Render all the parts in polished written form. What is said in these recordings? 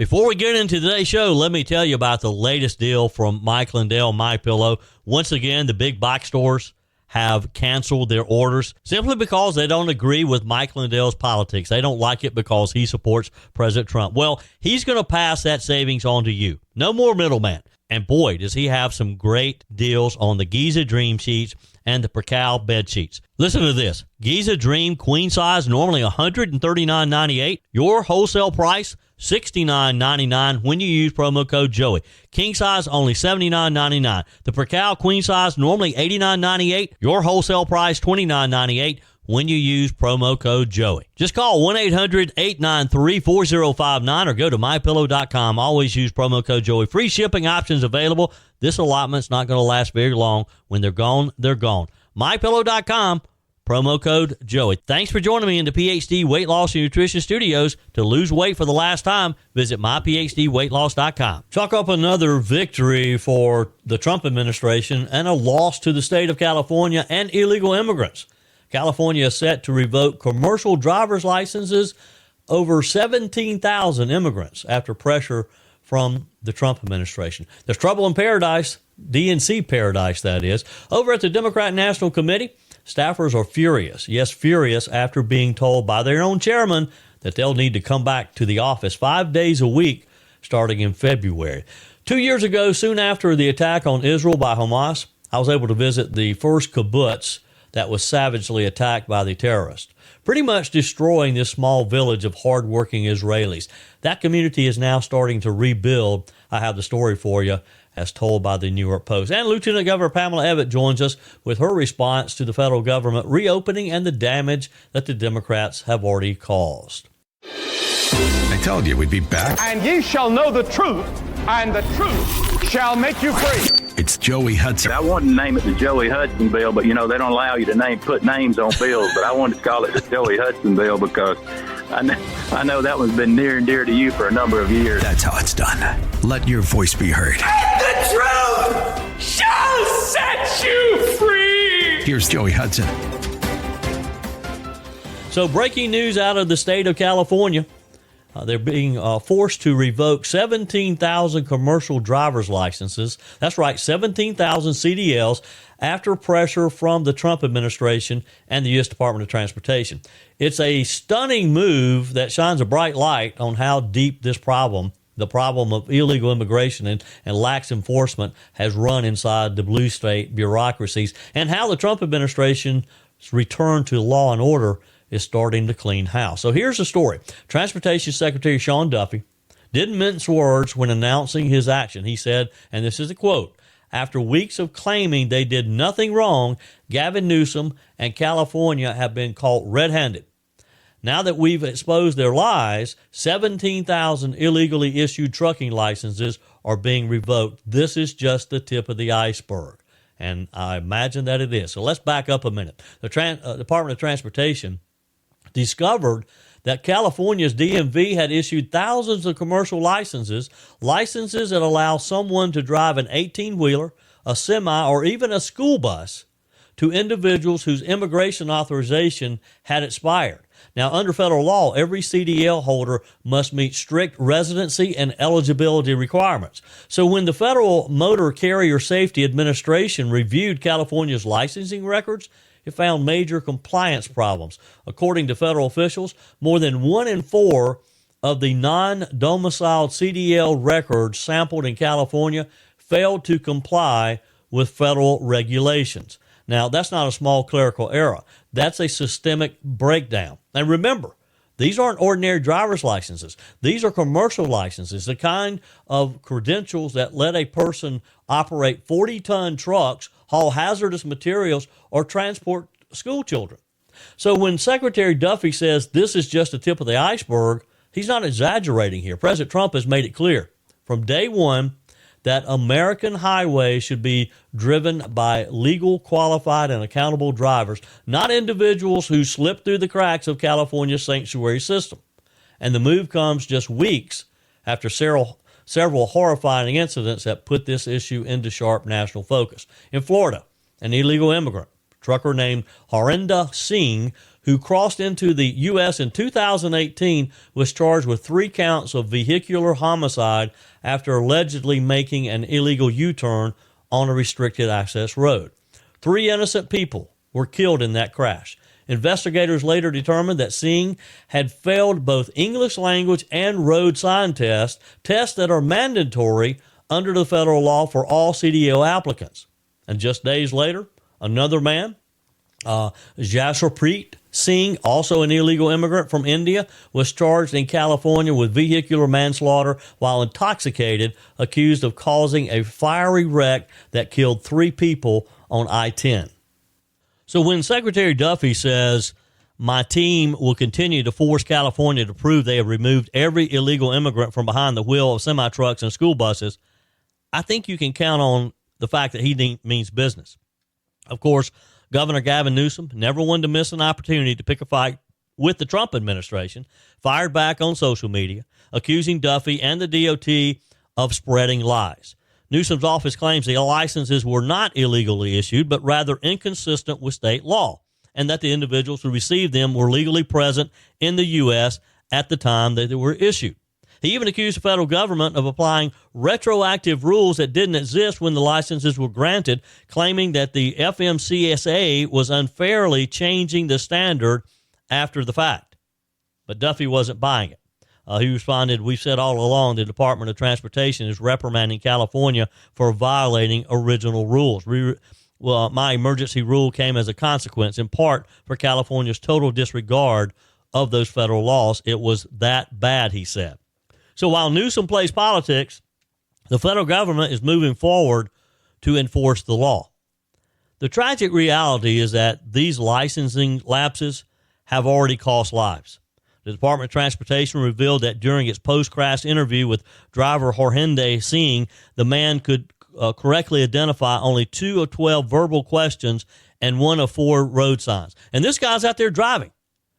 Before we get into today's show, let me tell you about the latest deal from Mike Lindell, MyPillow. Once again, the big box stores have canceled their orders simply because they don't agree with Mike Lindell's politics. They don't like it because he supports President Trump. Well, he's going to pass that savings on to you. No more middleman. And boy, does he have some great deals on the Giza Dream sheets and the Percal bed sheets. Listen to this. Giza Dream queen size, normally $139.98. Your wholesale price, $69.99 when you use promo code Joey. King size, only $79.99. The Percal queen size, normally $89.98. Your wholesale price, $29.98 when you use promo code Joey. Just call 1-800-893-4059 or go to MyPillow.com. Always use promo code Joey. Free shipping options available. This allotment's not going to last very long. When they're gone, they're gone. MyPillow.com, promo code Joey. Thanks for joining me in the PhD Weight Loss and Nutrition Studios. To lose weight for the last time, visit myphdweightloss.com. Chalk up another victory for the Trump administration and a loss to the state of California and illegal immigrants. California is set to revoke commercial driver's licenses over 17,000 immigrants after pressure from the Trump administration. There's trouble in paradise, DNC paradise, that is. Over at the Democrat National Committee, staffers are furious. Yes, furious after being told by their own chairman that they'll need to come back to the office 5 days a week starting in February. 2 years ago, soon after the attack on Israel by Hamas, I was able to visit the first kibbutz that was savagely attacked by the terrorists, pretty much destroying this small village of hardworking Israelis. That community is now starting to rebuild. I have the story for you, as told by the New York Post. And Lieutenant Governor Pamela Evette joins us with her response to the federal government reopening and the damage that the Democrats have already caused. I told you we'd be back. And ye shall know the truth, and the truth shall make you free. It's Joey Hudson. I wanted to name it the Joey Hudson bill, but, they don't allow you to put names on bills. But I wanted to call it the Joey Hudson bill because I know that one's been near and dear to you for a number of years. That's how it's done. Let your voice be heard. And the truth shall set you free. Here's Joey Hudson. So breaking news out of the state of California. They're being forced to revoke 17,000 commercial driver's licenses. That's right, 17,000 CDLs after pressure from the Trump administration and the U.S. Department of Transportation. It's a stunning move that shines a bright light on how deep this problem, the problem of illegal immigration and lax enforcement, has run inside the blue state bureaucracies, and how the Trump administration's return to law and order is starting to clean house. So here's the story. Transportation Secretary Sean Duffy didn't mince words when announcing his action. He said, and this is a quote, "After weeks of claiming they did nothing wrong, Gavin Newsom and California have been caught red-handed. Now that we've exposed their lies, 17,000 illegally issued trucking licenses are being revoked. This is just the tip of the iceberg." And I imagine that it is. So let's back up a minute. The Department of Transportation discovered that California's DMV had issued thousands of commercial licenses that allow someone to drive an 18-wheeler, a semi, or even a school bus to individuals whose immigration authorization had expired. Now, under federal law, every CDL holder must meet strict residency and eligibility requirements. So when the Federal Motor Carrier Safety Administration reviewed California's licensing records, it found major compliance problems. According to federal officials, more than 1 in 4 of the non-domiciled CDL records sampled in California failed to comply with federal regulations. Now, that's not a small clerical error. That's a systemic breakdown. And remember, these aren't ordinary driver's licenses. These are commercial licenses, the kind of credentials that let a person operate 40-ton trucks, haul hazardous materials, or transport school children. So when Secretary Duffy says this is just the tip of the iceberg, he's not exaggerating here. President Trump has made it clear from day one that American highways should be driven by legal, qualified, and accountable drivers, not individuals who slip through the cracks of California's sanctuary system. And the move comes just weeks after several horrifying incidents that put this issue into sharp national focus. In Florida, an illegal immigrant, trucker named Harinder Singh, who crossed into the U.S. in 2018, was charged with 3 counts of vehicular homicide after allegedly making an illegal U-turn on a restricted access road. 3 innocent people were killed in that crash. Investigators later determined that Singh had failed both English language and road sign tests that are mandatory under the federal law for all CDL applicants. And just days later, another man, Jasharpreet Singh, also an illegal immigrant from India, was charged in California with vehicular manslaughter while intoxicated, accused of causing a fiery wreck that killed 3 people on I-10. So when Secretary Duffy says, my team will continue to force California to prove they have removed every illegal immigrant from behind the wheel of semi-trucks and school buses, I think you can count on the fact that he means business. Of course, Governor Gavin Newsom, never one to miss an opportunity to pick a fight with the Trump administration, fired back on social media, accusing Duffy and the DOT of spreading lies. Newsom's office claims the licenses were not illegally issued, but rather inconsistent with state law, and that the individuals who received them were legally present in the U.S. at the time that they were issued. He even accused the federal government of applying retroactive rules that didn't exist when the licenses were granted, claiming that the FMCSA was unfairly changing the standard after the fact. But Duffy wasn't buying it. He responded, we've said all along the Department of Transportation is reprimanding California for violating original rules. My emergency rule came as a consequence, in part, for California's total disregard of those federal laws. It was that bad, he said. So while Newsom plays politics, the federal government is moving forward to enforce the law. The tragic reality is that these licensing lapses have already cost lives. The Department of Transportation revealed that during its post-crash interview with driver Harhinde Singh, the man could correctly identify only 2 of 12 verbal questions and 1 of 4 road signs. And this guy's out there driving.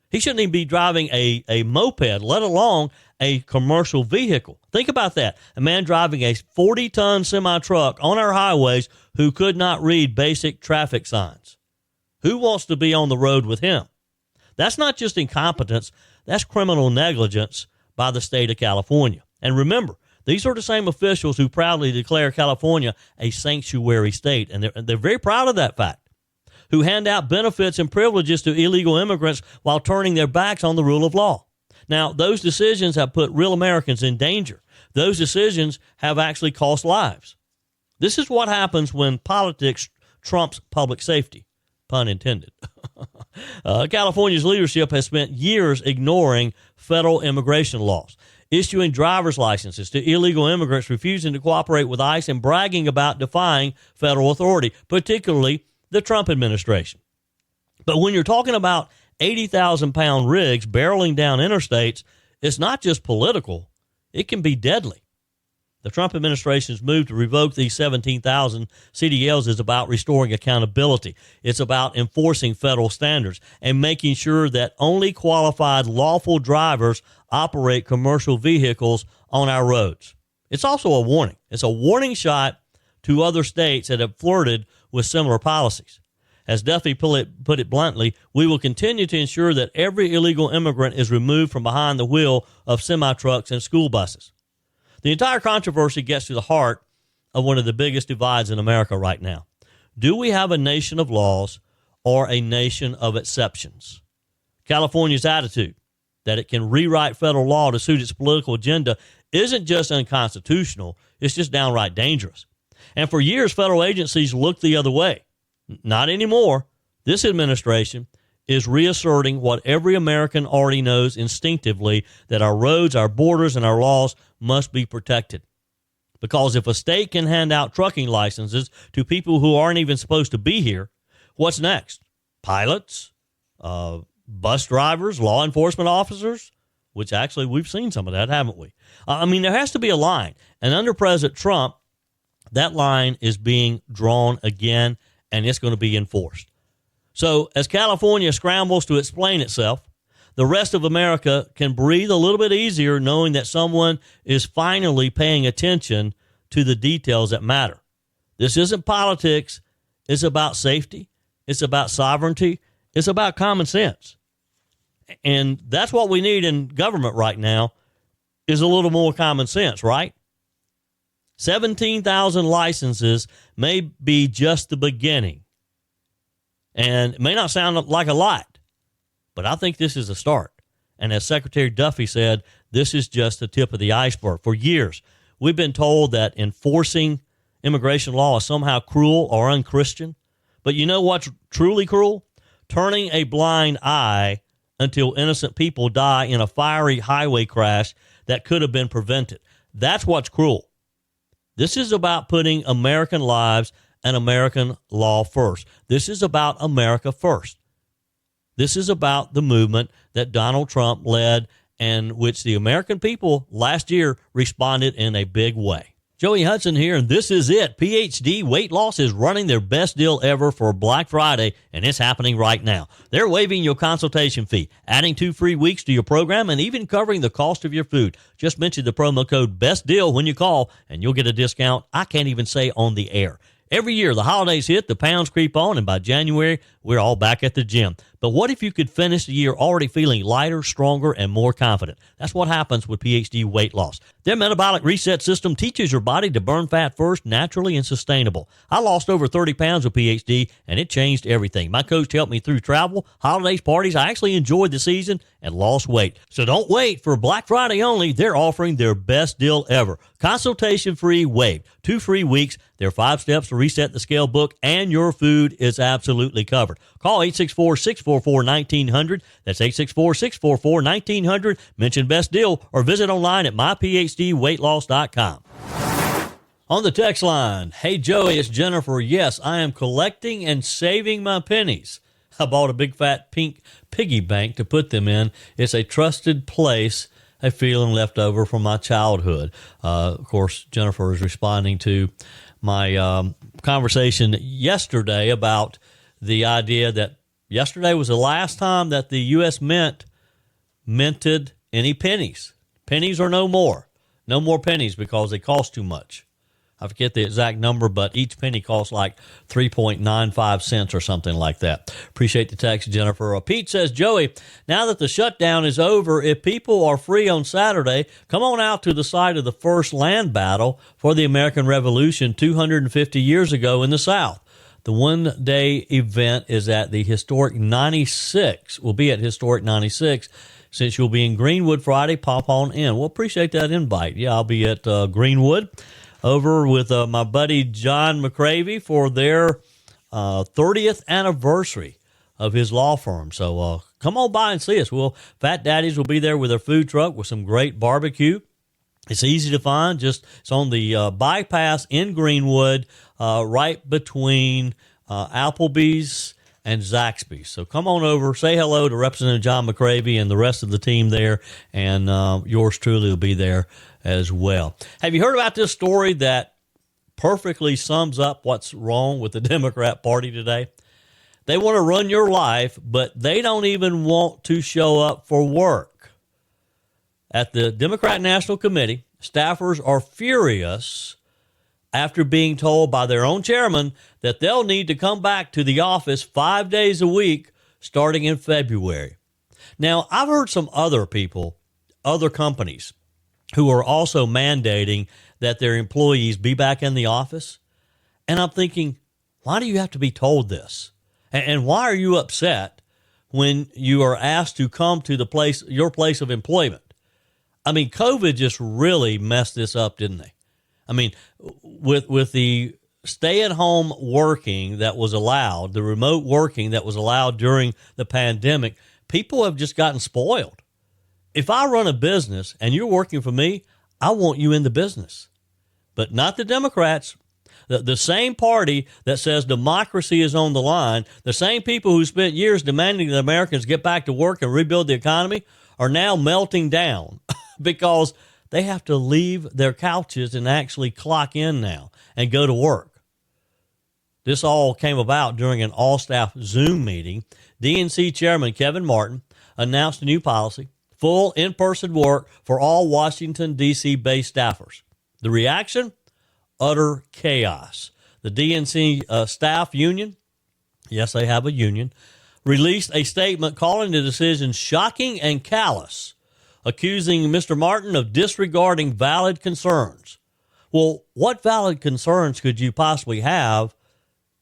He shouldn't even be driving a moped, let alone a commercial vehicle. Think about that. A man driving a 40-ton semi-truck on our highways who could not read basic traffic signs. Who wants to be on the road with him? That's not just incompetence. That's criminal negligence by the state of California. And remember, these are the same officials who proudly declare California a sanctuary state, and they're very proud of that fact, who hand out benefits and privileges to illegal immigrants while turning their backs on the rule of law. Now, those decisions have put real Americans in danger. Those decisions have actually cost lives. This is what happens when politics trumps public safety, pun intended. California's leadership has spent years ignoring federal immigration laws, issuing driver's licenses to illegal immigrants refusing to cooperate with ICE and bragging about defying federal authority, particularly the Trump administration. But when you're talking about 80,000-pound rigs barreling down interstates, it's not just political. It can be deadly. The Trump administration's move to revoke these 17,000 CDLs is about restoring accountability. It's about enforcing federal standards and making sure that only qualified lawful drivers operate commercial vehicles on our roads. It's also a warning. It's a warning shot to other states that have flirted with similar policies. As Duffy put it bluntly, we will continue to ensure that every illegal immigrant is removed from behind the wheel of semi-trucks and school buses. The entire controversy gets to the heart of one of the biggest divides in America right now. Do we have a nation of laws or a nation of exceptions? California's attitude that it can rewrite federal law to suit its political agenda isn't just unconstitutional, it's just downright dangerous. And for years, federal agencies looked the other way. Not anymore. This administration is reasserting what every American already knows instinctively, that our roads, our borders, and our laws must be protected. Because if a state can hand out trucking licenses to people who aren't even supposed to be here, what's next? Pilots, bus drivers, law enforcement officers, which actually we've seen some of that, haven't we? There has to be a line. And under President Trump, that line is being drawn again, and it's going to be enforced. So as California scrambles to explain itself, the rest of America can breathe a little bit easier knowing that someone is finally paying attention to the details that matter. This isn't politics. It's about safety. It's about sovereignty. It's about common sense. And that's what we need in government right now is a little more common sense, right? 17,000 licenses may be just the beginning. And it may not sound like a lot, but I think this is a start. And as Secretary Duffy said, this is just the tip of the iceberg. For years, we've been told that enforcing immigration law is somehow cruel or unchristian. But you know what's truly cruel? Turning a blind eye until innocent people die in a fiery highway crash that could have been prevented. That's what's cruel. This is about putting American lives and American law first. This is about America first. This is about the movement that Donald Trump led and which the American people last year responded in a big way. Joey Hudson here, and this is it. PhD Weight Loss is running their best deal ever for Black Friday, and it's happening right now. They're waiving your consultation fee, adding 2 free weeks to your program, and even covering the cost of your food. Just mention the promo code BESTDEAL when you call, and you'll get a discount I can't even say on the air. Every year, the holidays hit, the pounds creep on, and by January, we're all back at the gym. But what if you could finish the year already feeling lighter, stronger, and more confident? That's what happens with PhD Weight Loss. Their metabolic reset system teaches your body to burn fat first, naturally and sustainable. I lost over 30 pounds with PhD, and it changed everything. My coach helped me through travel, holidays, parties. I actually enjoyed the season and lost weight. So don't wait. For Black Friday only, they're offering their best deal ever. Consultation free waived. 2 free weeks. Their 5 steps to reset the scale book, and your food is absolutely covered. Call 864-644-1900. That's 864-644-1900. Mention best deal or visit online at myphdweightloss.com. On the text line, hey Joey, it's Jennifer. Yes, I am collecting and saving my pennies. I bought a big fat pink piggy bank to put them in. It's a trusted place, a feeling left over from my childhood. Of course, Jennifer is responding to my conversation yesterday about the idea that yesterday was the last time that the U.S. Mint minted any pennies. Pennies or no more. No more pennies because they cost too much. I forget the exact number, but each penny costs like 3.95 cents or something like that. Appreciate the text, Jennifer. Pete says, Joey, now that the shutdown is over, if people are free on Saturday, come on out to the site of the first land battle for the American Revolution 250 years ago in the South. The one-day event is at the historic 96. We'll be at historic 96. Since you'll be in Greenwood Friday, pop on in. We'll appreciate that invite. Yeah, I'll be at Greenwood over with my buddy John McCravey for their 30th anniversary of his law firm. So come on by and see us. Fat Daddies will be there with their food truck with some great barbecue. It's easy to find. It's on the bypass in Greenwood, right between Applebee's and Zaxby's. So come on over, say hello to Representative John McCravey and the rest of the team there, and yours truly will be there as well. Have you heard about this story that perfectly sums up what's wrong with the Democrat Party today? They want to run your life, but they don't even want to show up for work. At the Democrat National Committee, staffers are furious after being told by their own chairman that they'll need to come back to the office 5 days a week starting in February. Now, I've heard some other people, other companies, who are also mandating that their employees be back in the office. And I'm thinking, why do you have to be told this? And why are you upset when you are asked to come to your place of employment? I mean, COVID just really messed this up, didn't they? I mean, with the stay-at-home working that was allowed, the remote working that was allowed during the pandemic, people have just gotten spoiled. If I run a business and you're working for me, I want you in the business. But not the Democrats. The same party that says democracy is on the line, the same people who spent years demanding that Americans get back to work and rebuild the economy are now melting down because they have to leave their couches and actually clock in now and go to work. This all came about during an all-staff Zoom meeting. DNC Chairman Kevin Martin announced a new policy, full in-person work for all Washington, D.C.-based staffers. The reaction? Utter chaos. The DNC staff union, yes, they have a union, released a statement calling the decision shocking and callous, accusing Mr. Martin of disregarding valid concerns. Well, what valid concerns could you possibly have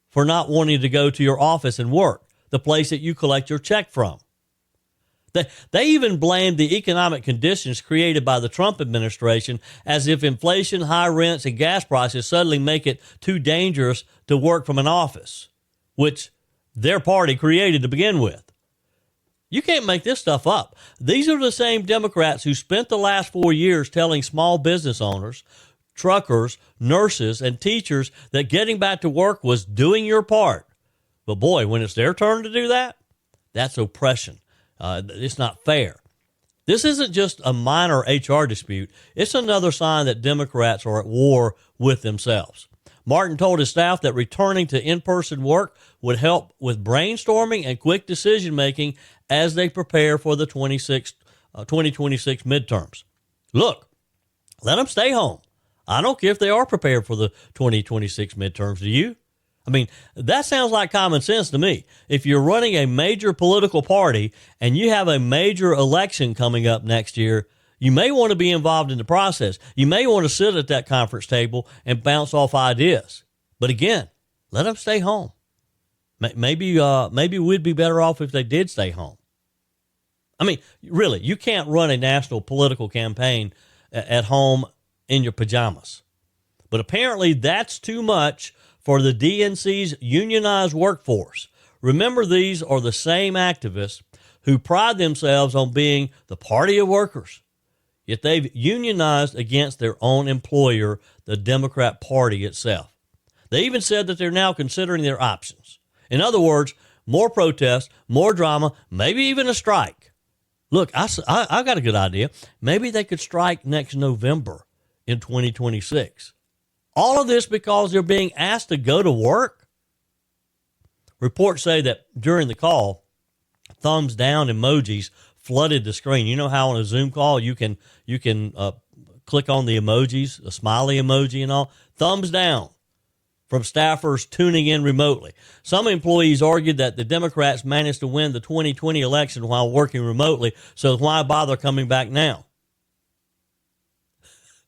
for not wanting to go to your office and work, the place that you collect your check from? They even blamed the economic conditions created by the Trump administration as if inflation, high rents, and gas prices suddenly make it too dangerous to work from an office, which their party created to begin with. You can't make this stuff up. These are the same Democrats who spent the last 4 years telling small business owners, truckers, nurses, and teachers that getting back to work was doing your part. But boy, when it's their turn to do that, that's oppression. It's not fair. This isn't just a minor HR dispute. It's another sign that Democrats are at war with themselves. Martin told his staff that returning to in-person work would help with brainstorming and quick decision-making as they prepare for the 2026 midterms. Look, let them stay home. I don't care if they are prepared for the 2026 midterms. Do you? I mean, that sounds like common sense to me. If you're running a major political party and you have a major election coming up next year, you may want to be involved in the process. You may want to sit at that conference table and bounce off ideas. But again, let them stay home. Maybe we'd be better off if they did stay home. I mean, really, you can't run a national political campaign at home in your pajamas. But apparently that's too much for the DNC's unionized workforce. Remember, these are the same activists who pride themselves on being the party of workers. Yet they've unionized against their own employer, the Democrat Party itself. They even said that they're now considering their options. In other words, more protests, more drama, maybe even a strike. Look, I got a good idea. Maybe they could strike next November in 2026. All of this because they're being asked to go to work. Reports say that during the call, thumbs down emojis flooded the screen. You know how on a Zoom call you can click on the emojis, a smiley emoji and all? Thumbs down from staffers tuning in remotely. Some employees argued that the Democrats managed to win the 2020 election while working remotely, so why bother coming back now?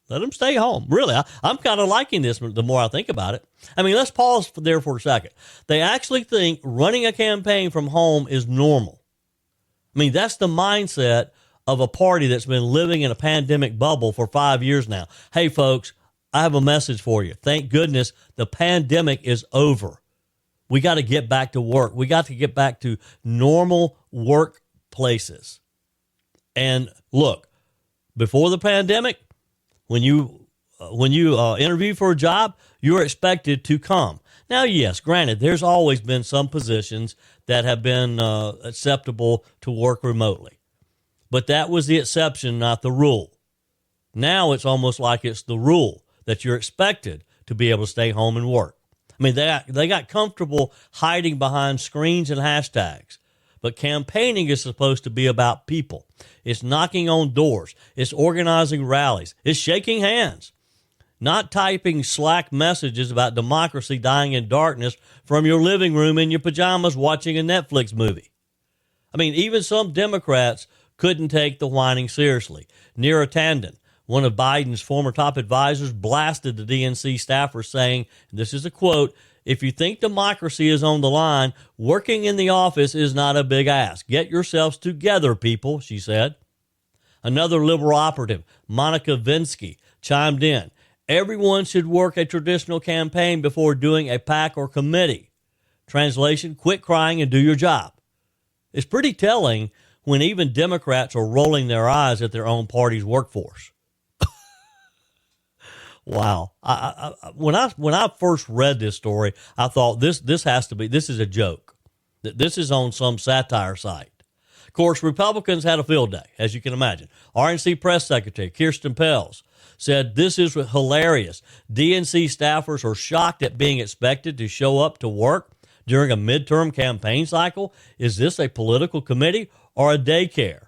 Let them stay home. Really, I'm kind of liking this the more I think about it. I mean, let's pause there for a second. They actually think running a campaign from home is normal. I mean, that's the mindset of a party that's been living in a pandemic bubble for 5 years now. Hey, folks, I have a message for you. Thank goodness the pandemic is over. We got to get back to work. We got to get back to normal workplaces. And look, before the pandemic, when you interview for a job, you're expected to come. Now, yes, granted, there's always been some positions that have been acceptable to work remotely. But that was the exception, not the rule. Now it's almost like it's the rule that you're expected to be able to stay home and work. I mean, they got comfortable hiding behind screens and hashtags. But campaigning is supposed to be about people. It's knocking on doors. It's organizing rallies. It's shaking hands. Not typing Slack messages about democracy dying in darkness from your living room in your pajamas watching a Netflix movie. I mean, even some Democrats couldn't take the whining seriously. Nir Oz, one of Biden's former top advisors, blasted the DNC staffers saying, and this is a quote, "If you think democracy is on the line, working in the office is not a big ask. Get yourselves together, people," she said. Another liberal operative, Monica Vinsky, chimed in. "Everyone should work a traditional campaign before doing a PAC or committee. Translation, quit crying and do your job." It's pretty telling when even Democrats are rolling their eyes at their own party's workforce. Wow. When I first read this story, I thought this is a joke. This is on some satire site. Of course, Republicans had a field day, as you can imagine. RNC Press Secretary Kirsten Pels said, "This is hilarious. DNC staffers are shocked at being expected to show up to work during a midterm campaign cycle. Is this a political committee or a daycare?"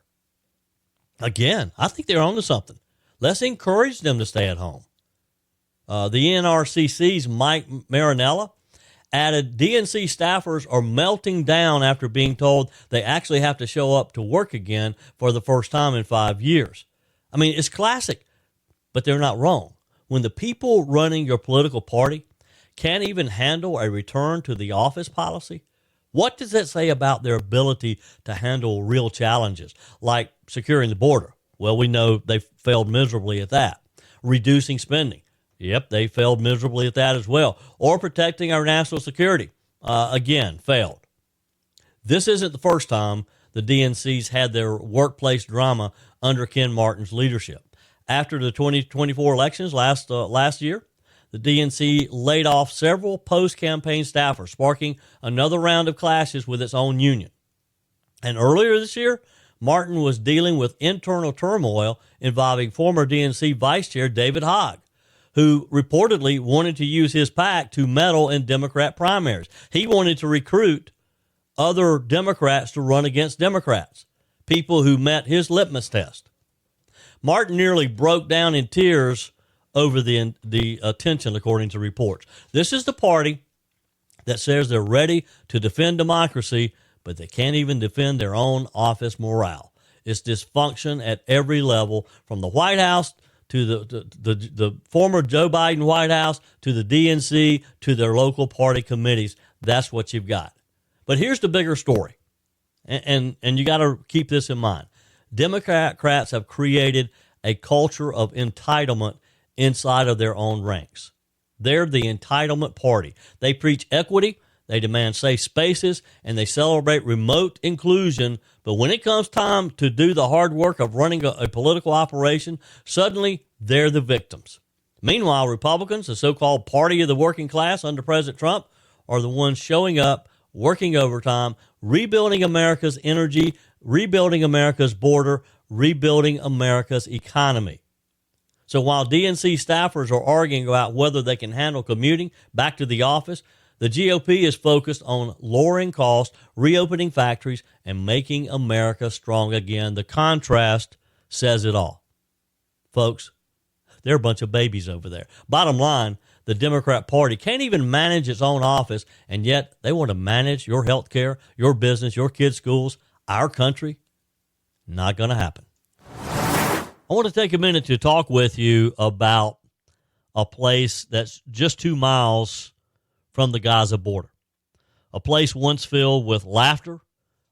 Again, I think they're onto something. Let's encourage them to stay at home. The NRCC's Mike Marinella added, DNC staffers are melting down after being told they actually have to show up to work again for the first time in 5 years. I mean, it's classic, but they're not wrong. When the people running your political party can't even handle a return to the office policy, what does that say about their ability to handle real challenges like securing the border? Well, we know they failed miserably at that. Reducing spending. Yep, they failed miserably at that as well. Or protecting our national security. Again, failed. This isn't the first time the DNC's had their workplace drama under Ken Martin's leadership. After the 2024 elections last year, the DNC laid off several post-campaign staffers, sparking another round of clashes with its own union. And earlier this year, Martin was dealing with internal turmoil involving former DNC Vice Chair David Hogg, who reportedly wanted to use his PAC to meddle in Democrat primaries. He wanted to recruit other Democrats to run against Democrats, people who met his litmus test. Martin nearly broke down in tears over the attention, according to reports. This is the party that says they're ready to defend democracy, but they can't even defend their own office morale. It's dysfunction at every level, from the White House to the former Joe Biden White House to the DNC to their local party committees. That's what you've got. But here's the bigger story, and you got to keep this in mind. Democrats have created a culture of entitlement inside of their own ranks. They're the entitlement party. They preach equity, they demand safe spaces, and they celebrate remote inclusion. But when it comes time to do the hard work of running a political operation, suddenly they're the victims. Meanwhile, Republicans, the so-called party of the working class under President Trump, are the ones showing up, working overtime, rebuilding America's energy, rebuilding America's border, rebuilding America's economy. So while DNC staffers are arguing about whether they can handle commuting back to the office, the GOP is focused on lowering costs, reopening factories, and making America strong again. The contrast says it all. Folks, they're a bunch of babies over there. Bottom line, the Democrat Party can't even manage its own office, and yet they want to manage your health care, your business, your kids' schools, our country. Not going to happen. I want to take a minute to talk with you about a place that's just 2 miles from the Gaza border. A place once filled with laughter,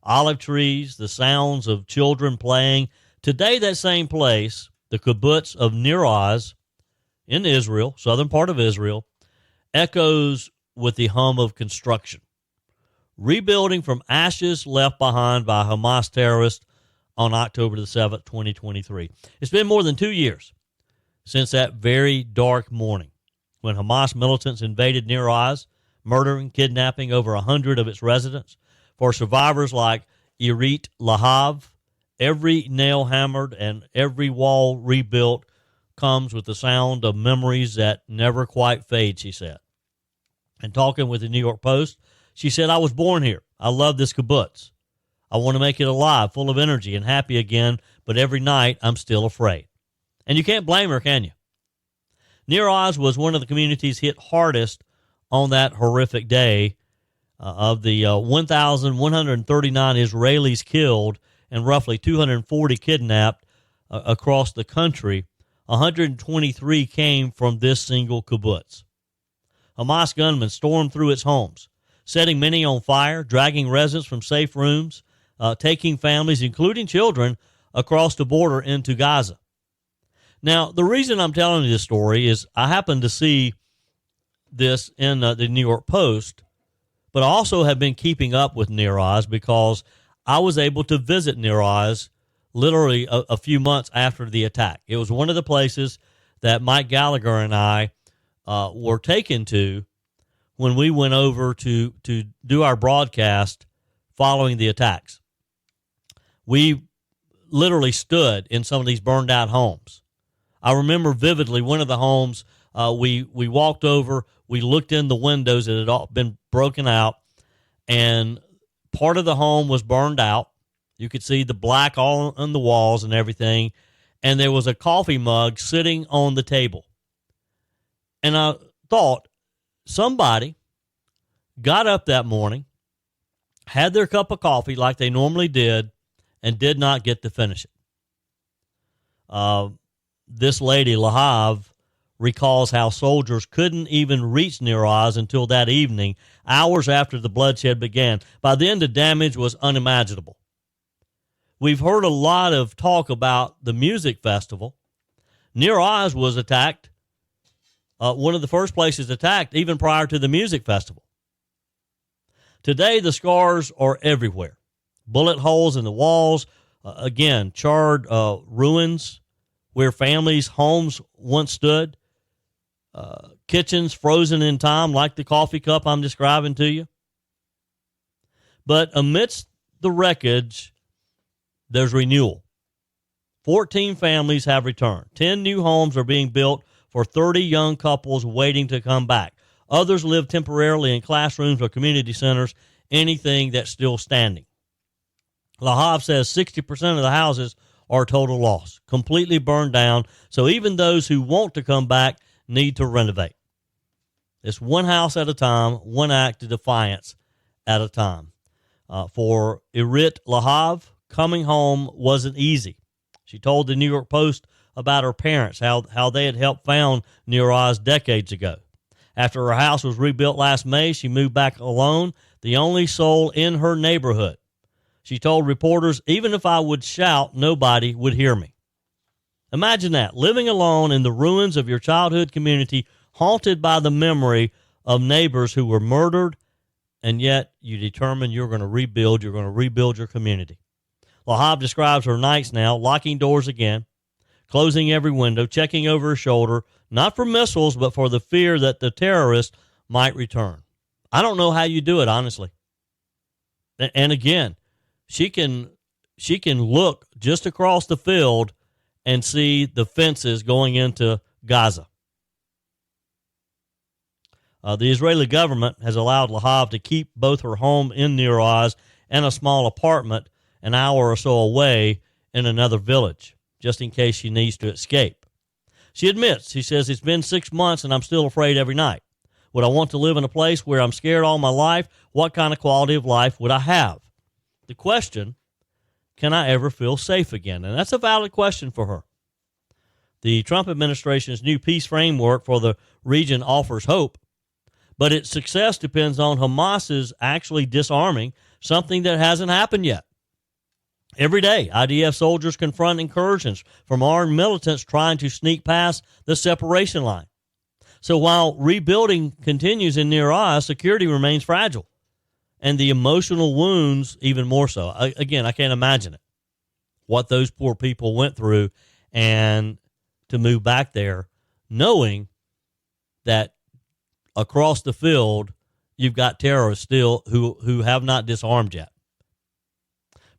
olive trees, the sounds of children playing. Today, that same place, the kibbutz of Nir Oz in Israel, southern part of Israel, echoes with the hum of construction. Rebuilding from ashes left behind by Hamas terrorists on October the 7th, 2023. It's been more than 2 years since that very dark morning when Hamas militants invaded Nir Oz, murdering, kidnapping over 100 of its residents. For survivors like Irit Lahav, every nail hammered and every wall rebuilt comes with the sound of memories that never quite fade, she said. And talking with the New York Post, she said, "I was born here. I love this kibbutz. I want to make it alive, full of energy and happy again, but every night I'm still afraid." And you can't blame her, can you? Nir Oz was one of the communities hit hardest on that horrific day. Of the 1,139 Israelis killed and roughly 240 kidnapped across the country, 123 came from this single kibbutz. Hamas gunmen stormed through its homes, setting many on fire, dragging residents from safe rooms, taking families, including children, across the border into Gaza. Now, the reason I'm telling you this story is I happened to see this in the New York Post, but I also have been keeping up with Nir Oz because I was able to visit Nir Oz literally a few months after the attack. It was one of the places that Mike Gallagher and I were taken to when we went over to do our broadcast following the attacks. We literally stood in some of these burned out homes. I remember vividly one of the homes, we walked over, we looked in the windows that had all been broken out, and part of the home was burned out. You could see the black all on the walls and everything, and there was a coffee mug sitting on the table. And I thought, somebody got up that morning, had their cup of coffee like they normally did, and did not get to finish it. This lady, Lahav, recalls how soldiers couldn't even reach Nir Oz until that evening, hours after the bloodshed began. By then, the damage was unimaginable. We've heard a lot of talk about the music festival. Nir Oz was attacked, one of the first places attacked, even prior to the music festival. Today, the scars are everywhere. Bullet holes in the walls, again, charred ruins where families' homes once stood, kitchens frozen in time like the coffee cup I'm describing to you. But amidst the wreckage, there's renewal. 14 families have returned. 10 new homes are being built for 30 young couples waiting to come back. Others live temporarily in classrooms or community centers, anything that's still standing. Lahav says 60% of the houses are total loss, completely burned down, so even those who want to come back need to renovate. It's one house at a time, one act of defiance at a time. For Irit Lahav, coming home wasn't easy. She told the New York Post about her parents, how they had helped found Nir Oz decades ago. After her house was rebuilt last May, she moved back alone, the only soul in her neighborhood. She told reporters, even if I would shout, nobody would hear me. Imagine that, living alone in the ruins of your childhood community, haunted by the memory of neighbors who were murdered, and yet you determine you're going to rebuild your community. Lahav describes her nights now, locking doors again, closing every window, checking over her shoulder, not for missiles, but for the fear that the terrorists might return. I don't know how you do it, honestly. And again, she can look just across the field and see the fences going into Gaza. The Israeli government has allowed Lahav to keep both her home in Nir Oz and a small apartment an hour or so away in another village, just in case she needs to escape. She admits, she says, it's been 6 months and I'm still afraid every night. Would I want to live in a place where I'm scared all my life? What kind of quality of life would I have? The question, can I ever feel safe again? And that's a valid question for her. The Trump administration's new peace framework for the region offers hope, but its success depends on Hamas's actually disarming, something that hasn't happened yet. Every day, IDF soldiers confront incursions from armed militants trying to sneak past the separation line. So while rebuilding continues in Nir Oz, security remains fragile, and the emotional wounds even more so. Again, I can't imagine it, what those poor people went through, and to move back there knowing that across the field you've got terrorists still who have not disarmed yet.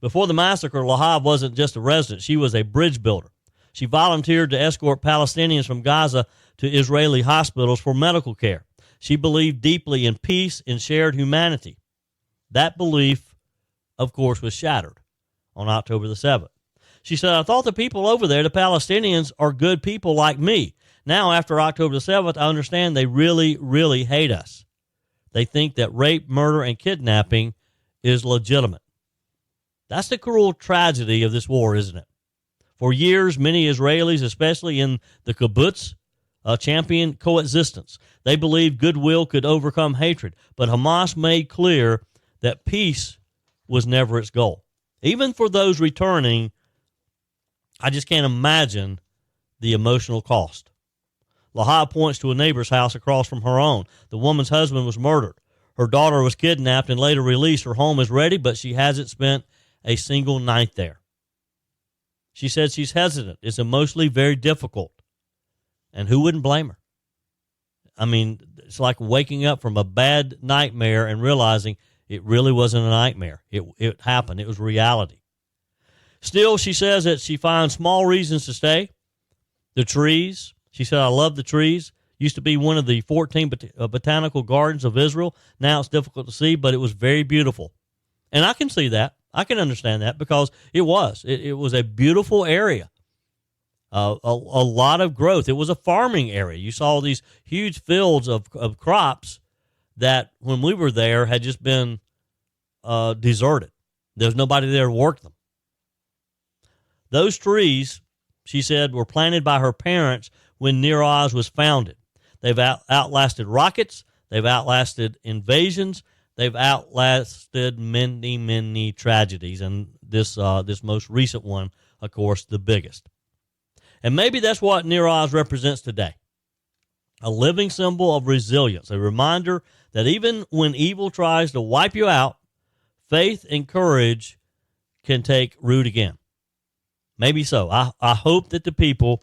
Before the massacre, Lahav wasn't just a resident. She was a bridge builder. She volunteered to escort Palestinians from Gaza to Israeli hospitals for medical care. She believed deeply in peace and shared humanity. That belief, of course, was shattered on October the 7th. She said, I thought the people over there, the Palestinians, are good people like me. Now, after October the 7th, I understand they really, really hate us. They think that rape, murder, and kidnapping is legitimate. That's the cruel tragedy of this war, isn't it? For years, many Israelis, especially in the kibbutz, championed coexistence. They believed goodwill could overcome hatred, but Hamas made clear that peace was never its goal. Even for those returning, I just can't imagine the emotional cost. Lahav points to a neighbor's house across from her own. The woman's husband was murdered. Her daughter was kidnapped and later released. Her home is ready, but she hasn't spent a single night there. She said she's hesitant. It's emotionally very difficult. And who wouldn't blame her? I mean, it's like waking up from a bad nightmare and realizing it really wasn't a nightmare. It happened. It was reality. Still, she says that she finds small reasons to stay. The trees. She said, I love the trees. Used to be one of the 14 botanical gardens of Israel. Now it's difficult to see, but it was very beautiful. And I can see that. I can understand that because it was. It was a beautiful area. A lot of growth. It was a farming area. You saw these huge fields of crops that when we were there had just been deserted. There's nobody there to work them. Those trees, she said, were planted by her parents when Nir Oz was founded. They've outlasted rockets. They've outlasted invasions. They've outlasted many, many tragedies. And this most recent one, of course, the biggest. And maybe that's what Nir Oz represents today. A living symbol of resilience, a reminder that even when evil tries to wipe you out, faith and courage can take root again. Maybe so. I hope that the people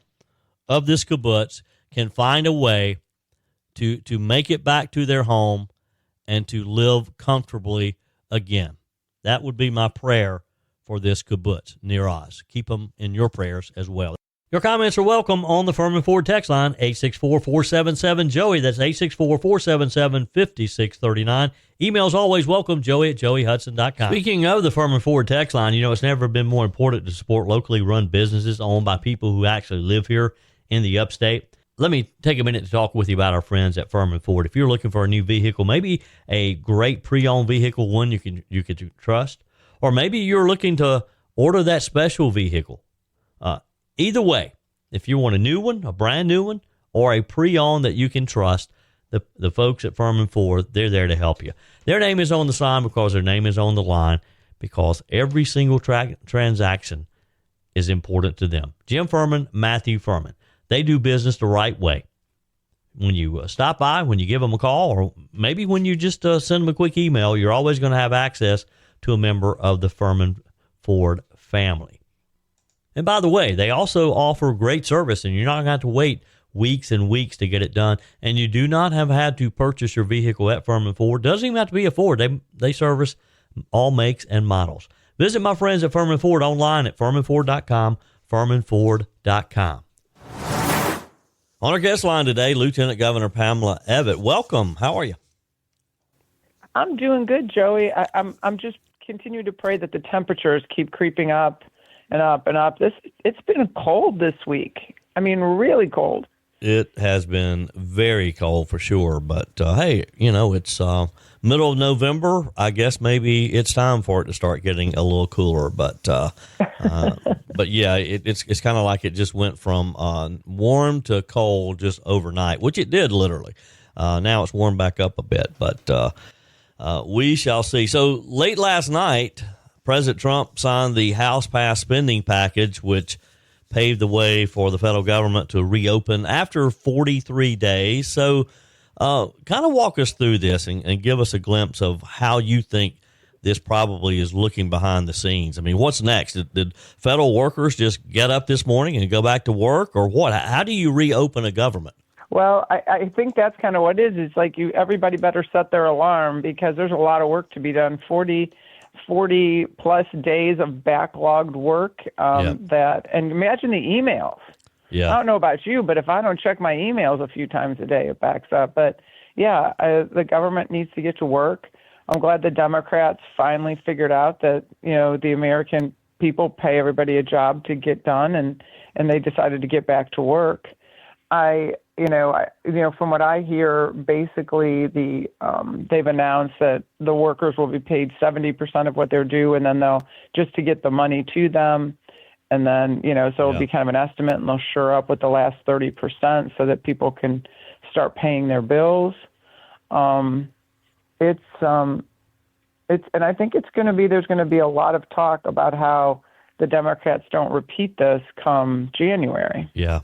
of this kibbutz can find a way to make it back to their home and to live comfortably again. That would be my prayer for this kibbutz, Nir Oz. Keep them in your prayers as well. Your comments are welcome on the Furman Ford text line, 864-477-JOEY. That's 864-477-5639. Emails always welcome, joey@joeyhudson.com. Speaking of the Furman Ford text line, it's never been more important to support locally run businesses owned by people who actually live here in the upstate. Let me take a minute to talk with you about our friends at Furman Ford. If you're looking for a new vehicle, maybe a great pre-owned vehicle, one you can trust, or maybe you're looking to order that special vehicle. Either way, if you want a new one, a brand new one, or a pre-owned that you can trust, the folks at Furman Ford, they're there to help you. Their name is on the sign because their name is on the line, because every single transaction is important to them. Jim Furman, Matthew Furman. They do business the right way. When you stop by, when you give them a call, or maybe when you just send them a quick email, you're always going to have access to a member of the Furman Ford family. And by the way, they also offer great service, and you're not going to have to wait weeks and weeks to get it done. And you do not have had to purchase your vehicle at Furman Ford. Doesn't even have to be a Ford. They service all makes and models. Visit my friends at Furman Ford online at furmanford.com, furmanford.com. On our guest line today, Lieutenant Governor Pamela Evette. Welcome. How are you? I'm doing good, Joey. I'm just continuing to pray that the temperatures keep creeping up and up and up. It's been cold this week. I mean, really cold. It has been very cold for sure. But, hey, it's middle of November. I guess maybe it's time for it to start getting a little cooler. But yeah, it's kind of like it just went from warm to cold just overnight, which it did literally. Now it's warmed back up a bit. But we shall see. So late last night, President Trump signed the House-passed spending package, which paved the way for the federal government to reopen after 43 days. So kind of walk us through this and give us a glimpse of how you think this probably is looking behind the scenes. I mean, what's next? Did federal workers just get up this morning and go back to work, or what? How do you reopen a government? Well, I think that's kind of what it is. It's like everybody better set their alarm, because there's a lot of work to be done. 40 plus days of backlogged work. And imagine the emails. Yeah. I don't know about you, but if I don't check my emails a few times a day, it backs up. But yeah, the government needs to get to work. I'm glad the Democrats finally figured out that, the American people pay everybody a job to get done, and they decided to get back to work. From what I hear, basically they've announced that the workers will be paid 70% of what they're due, and then they'll just to get the money to them. And then, so it'll be kind of an estimate, and they'll shore up with the last 30% so that people can start paying their bills. And I think there's going to be a lot of talk about how the Democrats don't repeat this come January. Yeah.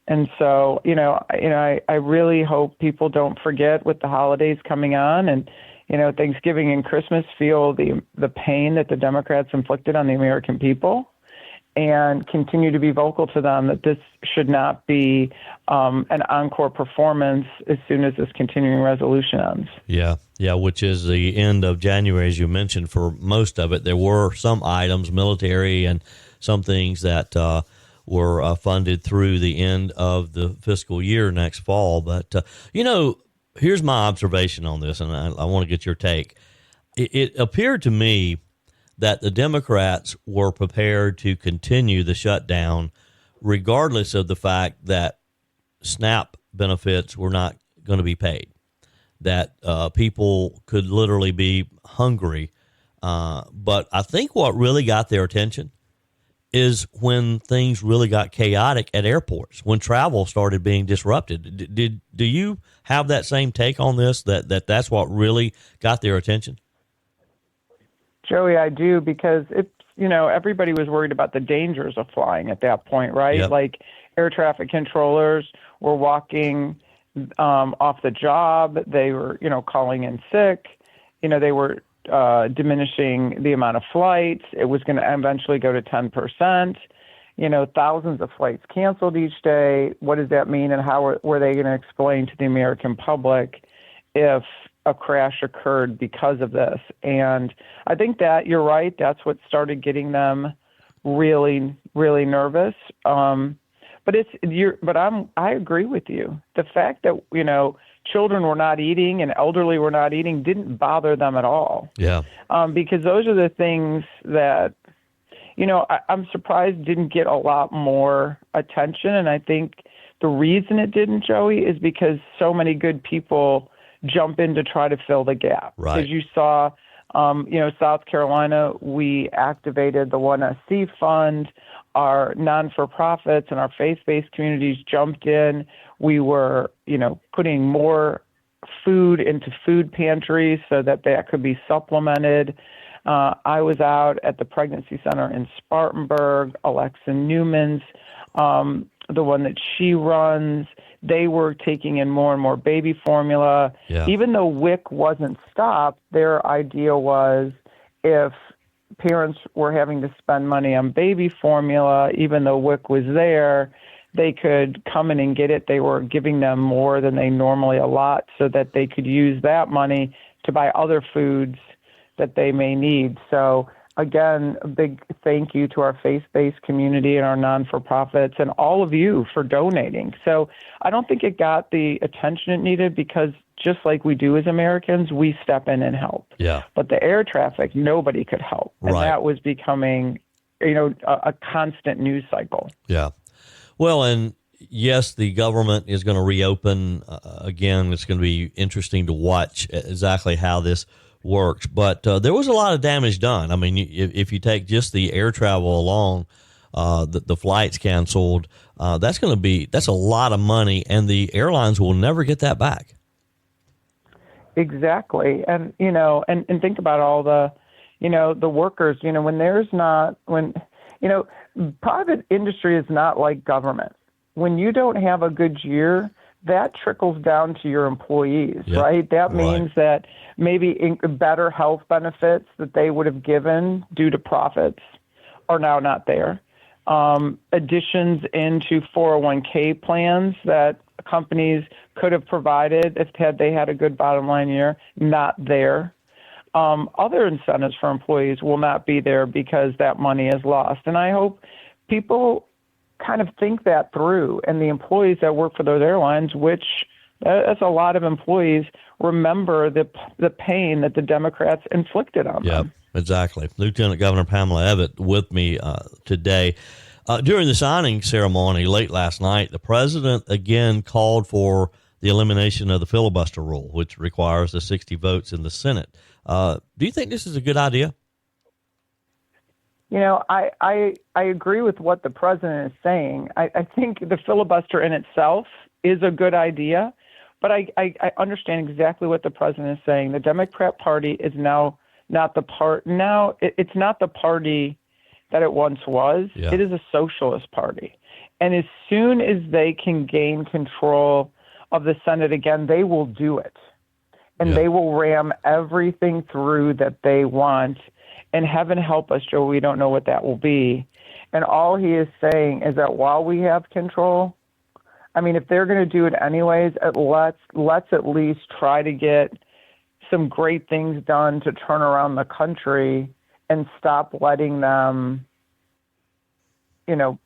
And so, I really hope people don't forget with the holidays coming on, and, Thanksgiving and Christmas feel the pain that the Democrats inflicted on the American people, and continue to be vocal to them that this should not be an encore performance as soon as this continuing resolution ends. Yeah, which is the end of January, as you mentioned. For most of it, there were some items, military and some things that were funded through the end of the fiscal year next fall. But, here's my observation on this, and I want to get your take. It appeared to me that the Democrats were prepared to continue the shutdown regardless of the fact that SNAP benefits were not going to be paid. that people could literally be hungry. But I think what really got their attention is when things really got chaotic at airports, when travel started being disrupted. Do you have that same take on this, that's what really got their attention? Joey, I do, because it's, everybody was worried about the dangers of flying at that point, right? Yep. Like air traffic controllers were walking off the job. They were, calling in sick. They were diminishing the amount of flights. It was going to eventually go to 10%. Thousands of flights canceled each day. What does that mean, and how were they going to explain to the American public if a crash occurred because of this? And I think that you're right. That's what started getting them really, really nervous. I agree with you. The fact that, children were not eating and elderly were not eating didn't bother them at all. Yeah. Because those are the things that, I'm surprised didn't get a lot more attention. And I think the reason it didn't, Joey, is because so many good people jump in to try to fill the gap. Right. As you saw, South Carolina, we activated the 1SC fund. Our non-for-profits and our faith-based communities jumped in. We were, putting more food into food pantries so that could be supplemented. I was out at the pregnancy center in Spartanburg. Alexa Newman's, the one that she runs, they were taking in more and more baby formula. Yeah. Even though WIC wasn't stopped, their idea was if parents were having to spend money on baby formula, even though WIC was there, they could come in and get it. They were giving them more than they normally allot so that they could use that money to buy other foods that they may need. So again, a big thank you to our faith-based community and our non-for-profits and all of you for donating. So I don't think it got the attention it needed because just like we do as Americans, we step in and help. Yeah. But the air traffic, nobody could help. And Right. that was becoming, a constant news cycle. Yeah. Well, and yes, the government is going to reopen again. It's going to be interesting to watch exactly how this works. But there was a lot of damage done. I mean, if you take just the air travel alone, the flights canceled, that's a lot of money, and the airlines will never get that back. Exactly. And, and think about all the, the workers, private industry is not like government. When you don't have a good year, that trickles down to your employees, Yep. right? That means Right. that maybe better health benefits that they would have given due to profits are now not there. Additions into 401k plans that companies could have provided if they had a good bottom line year, not there. Other incentives for employees will not be there because that money is lost. And I hope people kind of think that through, and the employees that work for those airlines, which that's a lot of employees, remember the pain that the Democrats inflicted on them. Yeah, exactly. Lieutenant Governor Pamela Evette with me today. During the signing ceremony late last night, the president again called for the elimination of the filibuster rule, which requires the 60 votes in the Senate. Do you think this is a good idea? I agree with what the president is saying. I think the filibuster in itself is a good idea, but I understand exactly what the president is saying. The Democrat Party is now not the it's not the party that it once was. Yeah. It is a socialist party. And as soon as they can gain control of the Senate again, they will do it. And Yeah. they will ram everything through that they want. And heaven help us, Joe, we don't know what that will be. And all he is saying is that while we have control, I mean, if they're going to do it anyways, let's at least try to get some great things done to turn around the country and stop letting them,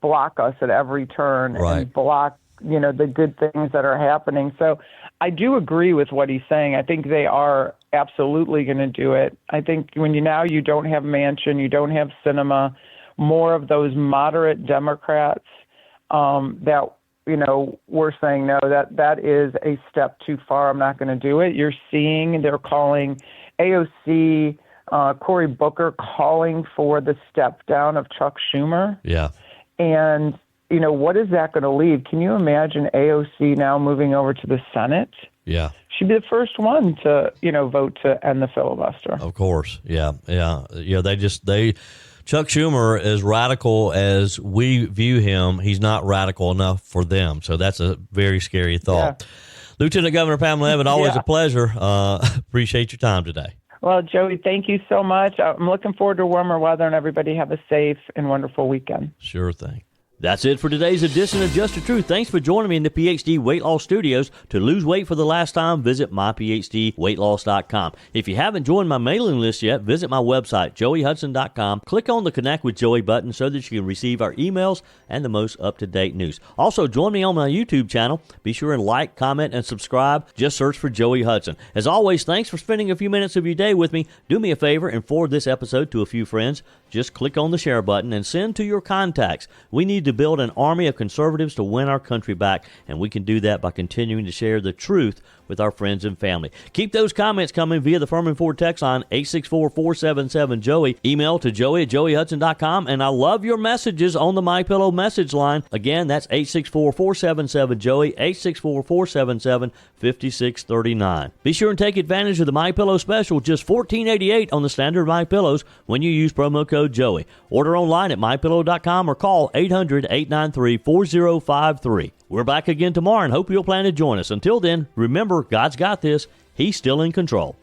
block us at every turn Right. and block, the good things that are happening. So I do agree with what he's saying. I think they are absolutely going to do it. I think when you don't have Manchin, you don't have Sinema, more of those moderate Democrats that we're saying, no, that is a step too far. I'm not going to do it. You're seeing they're calling AOC, Cory Booker calling for the step down of Chuck Schumer. Yeah. And, what is that going to lead? Can you imagine AOC now moving over to the Senate? Yeah. She'd be the first one to, vote to end the filibuster. Of course. Yeah. Chuck Schumer, as radical as we view him, he's not radical enough for them. So that's a very scary thought. Yeah. Lieutenant Governor Pamela Evette, always a pleasure. Appreciate your time today. Well, Joey, thank you so much. I'm looking forward to warmer weather, and everybody have a safe and wonderful weekend. Sure thing. That's it for today's edition of Just the Truth. Thanks for joining me in the PhD Weight Loss Studios. To lose weight for the last time, visit myphdweightloss.com. If you haven't joined my mailing list yet, visit my website, joeyhudson.com. Click on the Connect with Joey button so that you can receive our emails and the most up-to-date news. Also, join me on my YouTube channel. Be sure and like, comment, and subscribe. Just search for Joey Hudson. As always, thanks for spending a few minutes of your day with me. Do me a favor and forward this episode to a few friends. Just click on the share button and send to your contacts. We need to build an army of conservatives to win our country back, and we can do that by continuing to share the truth with our friends and family. Keep those comments coming via the Furman Ford text line 864-477-JOEY. Email to joey@joeyhudson.com, and I love your messages on the MyPillow message line. Again, that's 864-477-JOEY, 864-477-5639. Be sure and take advantage of the MyPillow special, just $14.88 on the standard MyPillows when you use promo code Joey. Order online at mypillow.com or call 800-893-4053. We're back again tomorrow and hope you'll plan to join us. Until then, remember, God's got this. He's still in control.